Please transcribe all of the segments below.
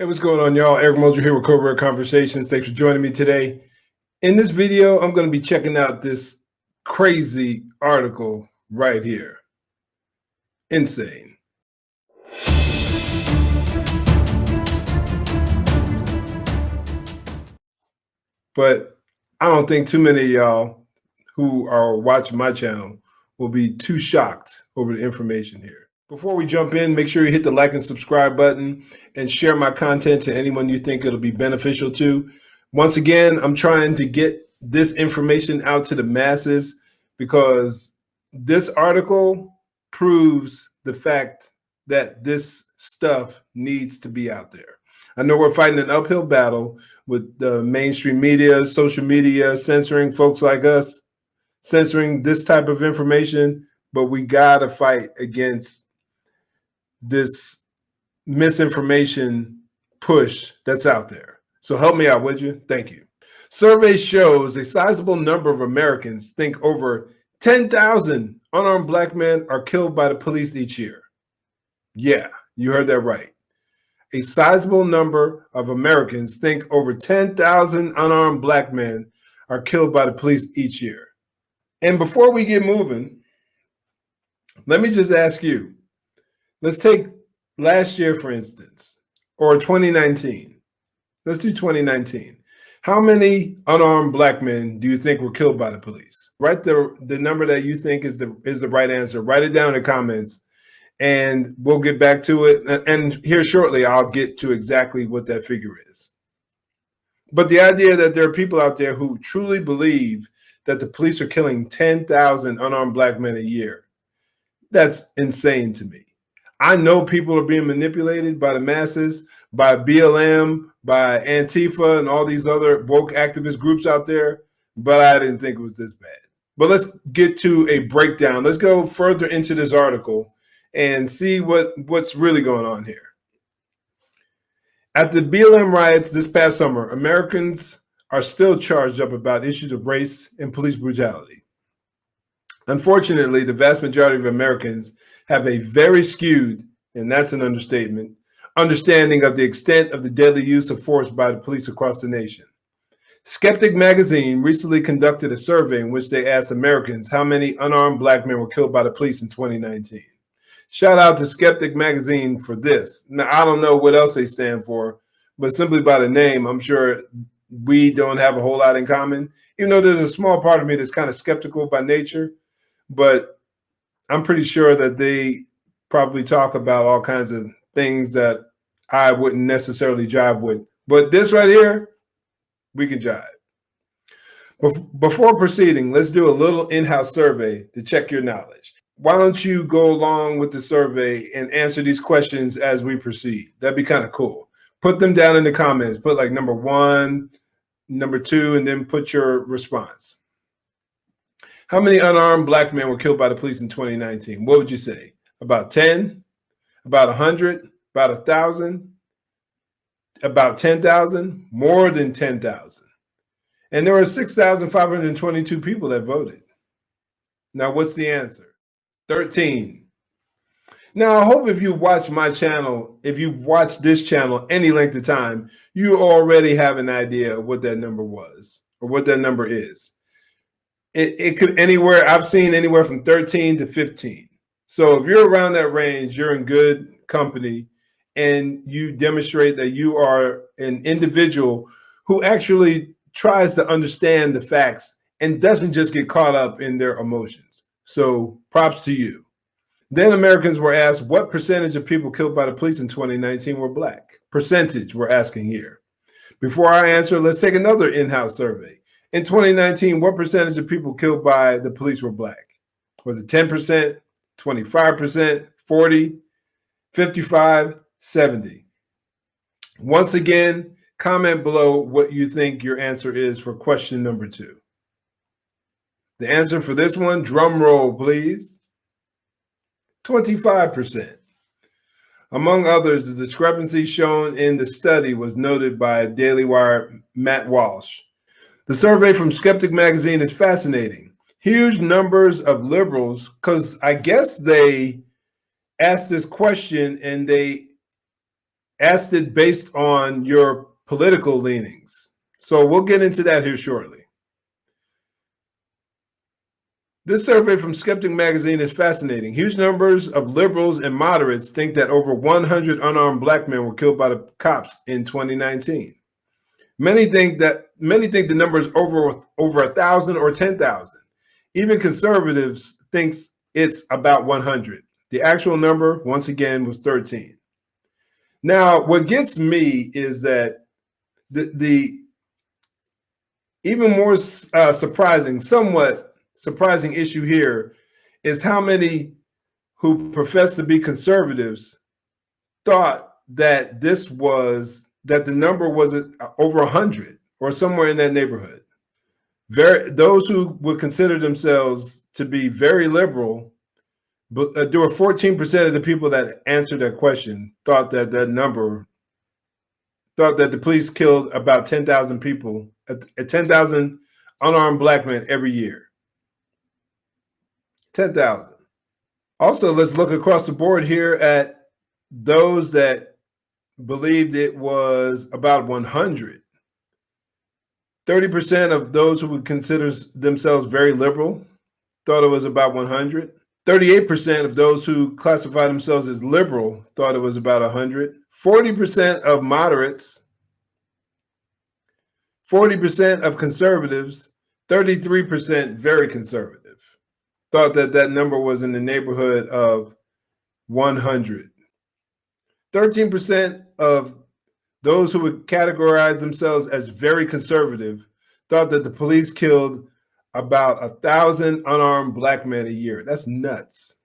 Hey, what's going on, y'all? Eric Moser here with Cobra Conversations. Thanks for joining me today. In this video, I'm going to be checking out this crazy article right here. Insane. But I don't think too many of y'all who are watching my channel will be too shocked over the information here. Before we jump in, make sure you hit the like and subscribe button and share my content to anyone you think it'll be beneficial to. Once again, I'm trying to get this information out to the masses because this article proves the fact that this stuff needs to be out there. I know we're fighting an uphill battle with the mainstream media, social media, censoring folks like us, censoring this type of information, but we gotta fight against this misinformation push that's out there. So help me out, would you? Thank you. Survey shows a sizable number of Americans think over 10,000 unarmed black men are killed by the police each year. Yeah, you heard that right. A sizable number of Americans think over 10,000 unarmed black men are killed by the police each year. And before we get moving, let me just ask you, let's take last year, for instance, or 2019. Let's do 2019. How many unarmed black men do you think were killed by the police? Write the number that you think is the right answer. Write it down in the comments, and we'll get back to it. And here shortly, I'll get to exactly what that figure is. But the idea that there are people out there who truly believe that the police are killing 10,000 unarmed black men a year, that's insane to me. I know people are being manipulated by the masses, by BLM, by Antifa, and all these other woke activist groups out there, but I didn't think it was this bad. But let's get to a breakdown. Let's go further into this article and see what's really going on here. At the BLM riots this past summer, Americans are still charged up about issues of race and police brutality. Unfortunately, the vast majority of Americans have a very skewed, and that's an understatement, understanding of the extent of the deadly use of force by the police across the nation. Skeptic Magazine recently conducted a survey in which they asked Americans how many unarmed black men were killed by the police in 2019. Shout out to Skeptic Magazine for this. Now, I don't know what else they stand for, but simply by the name, I'm sure we don't have a whole lot in common, even though there's a small part of me that's kind of skeptical by nature. But I'm pretty sure that they probably talk about all kinds of things that I wouldn't necessarily jive with. But this right here, we can jive. Before proceeding, let's do a little in-house survey to check your knowledge. Why don't you go along with the survey and answer these questions as we proceed? That'd be kind of cool. Put them down in the comments. Put like number 1, number 2, and then put your response. How many unarmed black men were killed by the police in 2019? What would you say? About 10? About 100? About 1,000? About 10,000? More than 10,000. And there were 6,522 people that voted. Now, what's the answer? 13. Now, I hope if you watch my channel, if you've watched this channel any length of time, you already have an idea of what that number was or what that number is. It could anywhere, I've seen anywhere from 13 to 15. So if you're around that range, you're in good company, and you demonstrate that you are an individual who actually tries to understand the facts and doesn't just get caught up in their emotions. So props to you. Then Americans were asked what percentage of people killed by the police in 2019 were black. Percentage we're asking here. Before I answer, let's take another in-house survey. In 2019, what percentage of people killed by the police were black? Was it 10%, 25%, 40, 55, 70? Once again, comment below what you think your answer is for question number 2. The answer for this one, drum roll, please. 25%. Among others, the discrepancy shown in the study was noted by Daily Wire Matt Walsh. The survey from Skeptic Magazine is fascinating. Huge numbers of liberals, because I guess they asked this question and they asked it based on your political leanings. So we'll get into that here shortly. This survey from Skeptic Magazine is fascinating. Huge numbers of liberals and moderates think that over 100 unarmed black men were killed by the cops in 2019. Many think the number is over 1,000 or 10,000. Even conservatives think it's about 100. The actual number, once again, was 13. Now, what gets me is that the even more somewhat surprising issue here is how many who profess to be conservatives thought that the number was over 100 or somewhere in that neighborhood. Those who would consider themselves to be very liberal, but there were 14% of the people that answered that question thought that the police killed about 10,000 people, 10,000 unarmed black men every year. 10,000. Also, let's look across the board here at those that believed it was about 100. 30% of those who would consider themselves very liberal thought it was about 100. 38% of those who classify themselves as liberal thought it was about 100. 40% of moderates, 40% of conservatives, 33% very conservative thought that number was in the neighborhood of 100. 13% of those who would categorize themselves as very conservative thought that the police killed about 1,000 unarmed black men a year. That's nuts.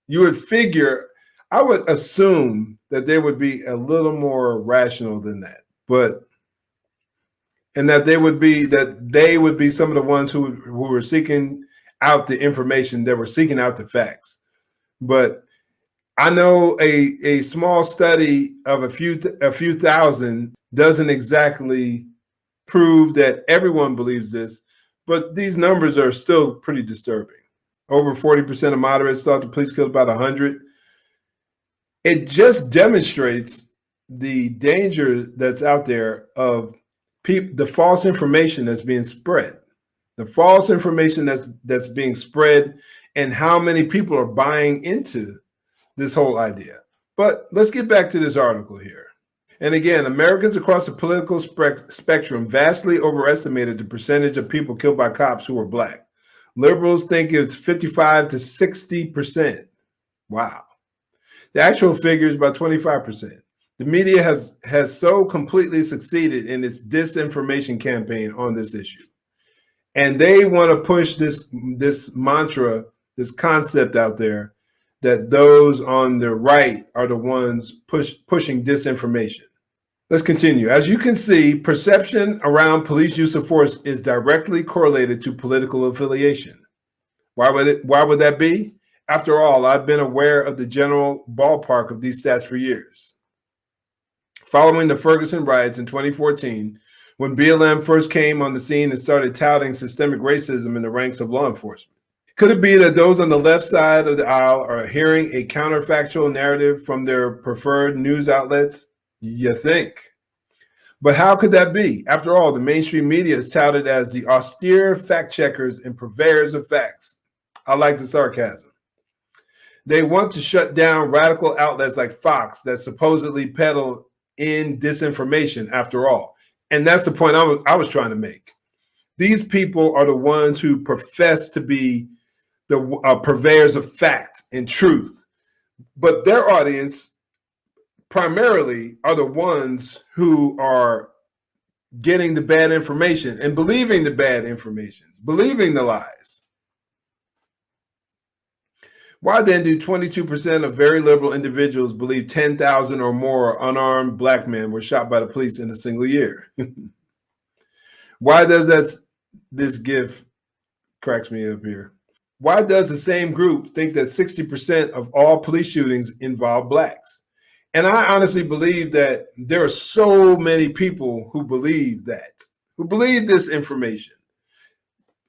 You would figure, I would assume that they would be a little more rational than that, and that they would be some of the ones who were seeking out the information, that were seeking out the facts. But I know a small study of a few thousand doesn't exactly prove that everyone believes this, but these numbers are still pretty disturbing. Over 40% of moderates thought the police killed about 100. It just demonstrates the danger that's out there of the false information that's being spread. The false information that's being spread, and how many people are buying into this whole idea. But let's get back to this article here. And again, Americans across the political spectrum vastly overestimated the percentage of people killed by cops who were black. Liberals think it's 55 to 60%. Wow. The actual figure is about 25%. The media has so completely succeeded in its disinformation campaign on this issue. And they want to push this mantra, this concept out there, that those on the right are the ones pushing disinformation. Let's continue. As you can see, perception around police use of force is directly correlated to political affiliation. Why would that be? After all, I've been aware of the general ballpark of these stats for years. Following the Ferguson riots in 2014, when BLM first came on the scene and started touting systemic racism in the ranks of law enforcement, could it be that those on the left side of the aisle are hearing a counterfactual narrative from their preferred news outlets? You think. But how could that be? After all, the mainstream media is touted as the austere fact checkers and purveyors of facts. I like the sarcasm. They want to shut down radical outlets like Fox that supposedly peddle in disinformation, after all. And that's the point I was trying to make. These people are the ones who profess to be the purveyors of fact and truth, but their audience primarily are the ones who are getting the bad information and believing the bad information, believing the lies. Why then do 22% of very liberal individuals believe 10,000 or more unarmed black men were shot by the police in a single year? Why does this gif cracks me up here? Why does the same group think that 60% of all police shootings involve blacks? And I honestly believe that there are so many people who believe this information.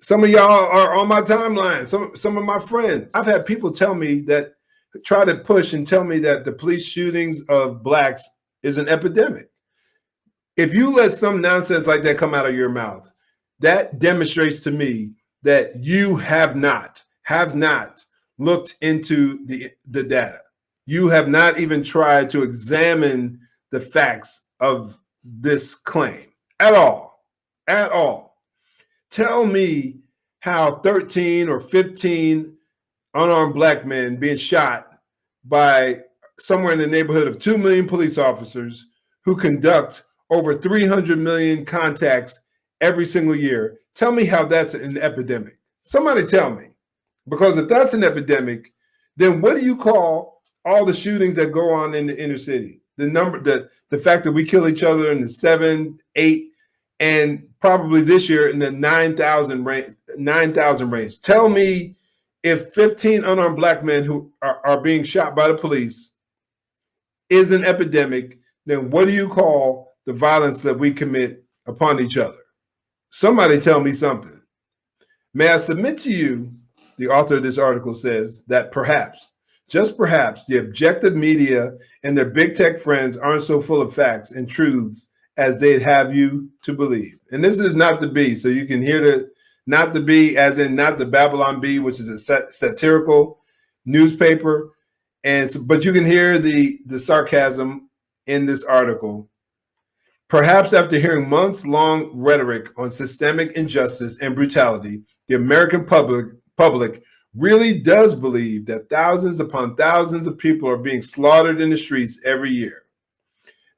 Some of y'all are on my timeline, some of my friends. I've had people tell me that, try to push and tell me that the police shootings of blacks is an epidemic. If you let some nonsense like that come out of your mouth, that demonstrates to me that you have not looked into the data. You have not even tried to examine the facts of this claim at all. At all. Tell me how 13 or 15 unarmed black men being shot by somewhere in the neighborhood of 2 million police officers who conduct over 300 million contacts every single year. Tell me how that's an epidemic. Somebody tell me. Because if that's an epidemic, then what do you call all the shootings that go on in the inner city? The fact that we kill each other in the 7, 8, and probably this year in the 9,000 range. Tell me if 15 unarmed black men who are being shot by the police is an epidemic, then what do you call the violence that we commit upon each other? Somebody tell me something. May I submit to you, the author of this article says, that perhaps, just perhaps, the objective media and their big tech friends aren't so full of facts and truths as they'd have you to believe. And this is Not the Bee, so you can hear the Not the Bee, as in not the Babylon Bee, which is a satirical newspaper. But you can hear the sarcasm in this article. Perhaps after hearing months-long rhetoric on systemic injustice and brutality, the American public really does believe that thousands upon thousands of people are being slaughtered in the streets every year.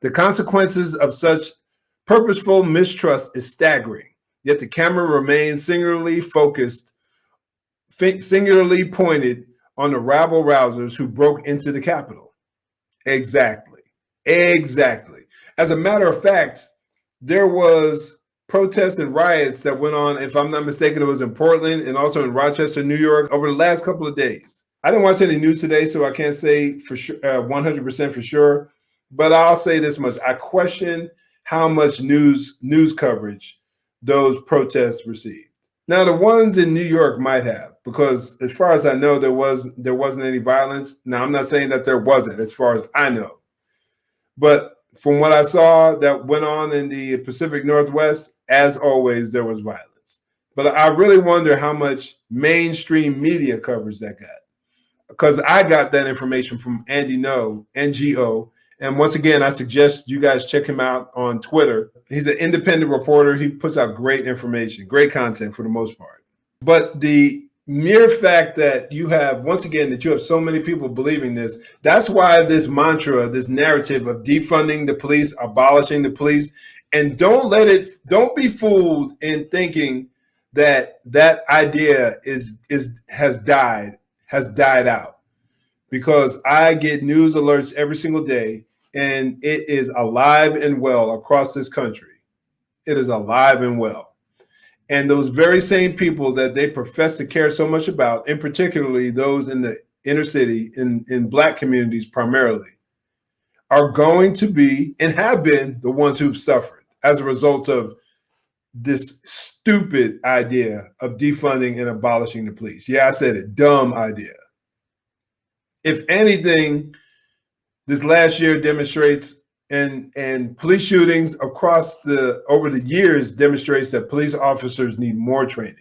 The consequences of such purposeful mistrust is staggering, yet the camera remains singularly focused, singularly pointed on the rabble-rousers who broke into the Capitol. Exactly. As a matter of fact, there was protests and riots that went on, if I'm not mistaken, it was in Portland and also in Rochester, New York, over the last couple of days. I didn't watch any news today, so I can't say for sure, 100% for sure, but I'll say this much. I question how much news coverage those protests received. Now, the ones in New York might have, because as far as I know, there wasn't any violence. Now, I'm not saying that there wasn't, as far as I know. But from what I saw that went on in the Pacific Northwest, as always, there was violence. But I really wonder how much mainstream media coverage that got. Because I got that information from Andy Ngo, NGO. And once again, I suggest you guys check him out on Twitter. He's an independent reporter. He puts out great information, great content for the most part. But the mere fact that you have, once again, that you have so many people believing this, that's why this mantra, this narrative of defunding the police, abolishing the police, and don't be fooled in thinking that that idea has died out. Because I get news alerts every single day, and it is alive and well across this country. It is alive and well. And those very same people that they profess to care so much about, and particularly those in the inner city, in Black communities primarily, are going to be and have been the ones who've suffered as a result of this stupid idea of defunding and abolishing the police. Yeah, I said it, dumb idea. If anything, this last year demonstrates, and police shootings over the years demonstrates that police officers need more training.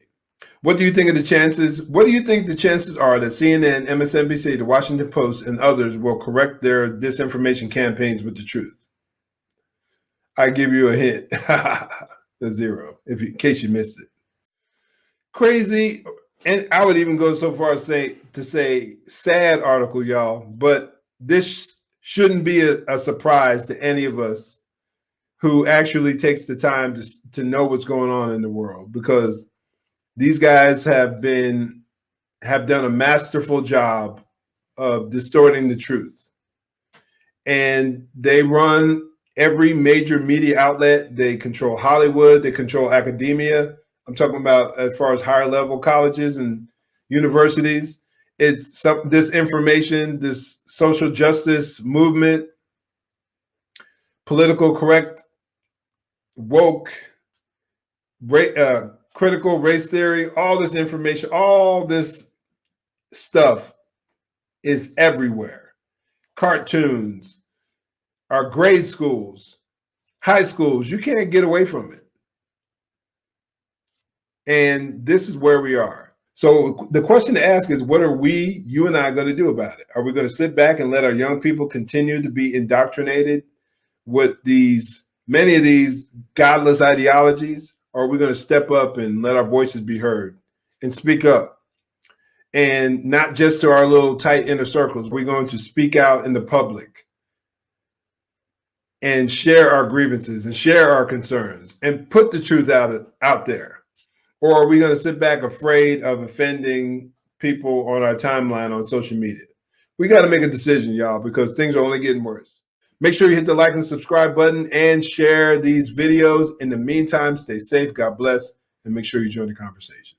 What do you think of the chances? What do you think the chances are that CNN, MSNBC, the Washington Post, and others will correct their disinformation campaigns with the truth? I give you a hint. A 0, in case you missed it. Crazy. And I would even go so far as to say sad article, y'all, but this shouldn't be a surprise to any of us who actually takes the time to know what's going on in the world, because these guys have done a masterful job of distorting the truth. And they run every major media outlet. They control Hollywood, they control academia. I'm talking about as far as higher level colleges and universities. It's this information, this social justice movement, political correct, woke, critical race theory, all this information, all this stuff is everywhere. Cartoons, our grade schools, high schools. You can't get away from it. And this is where we are. So the question to ask is, what are we, you and I, going to do about it? Are we going to sit back and let our young people continue to be indoctrinated with many of these godless ideologies? Or are we going to step up and let our voices be heard and speak up? And not just to our little tight inner circles. We're going to speak out in the public and share our grievances and share our concerns and put the truth out there. Or are we going to sit back afraid of offending people on our timeline on social media? We got to make a decision, y'all, because things are only getting worse. Make sure you hit the like and subscribe button and share these videos. In the meantime, stay safe, God bless, and make sure you join the conversation.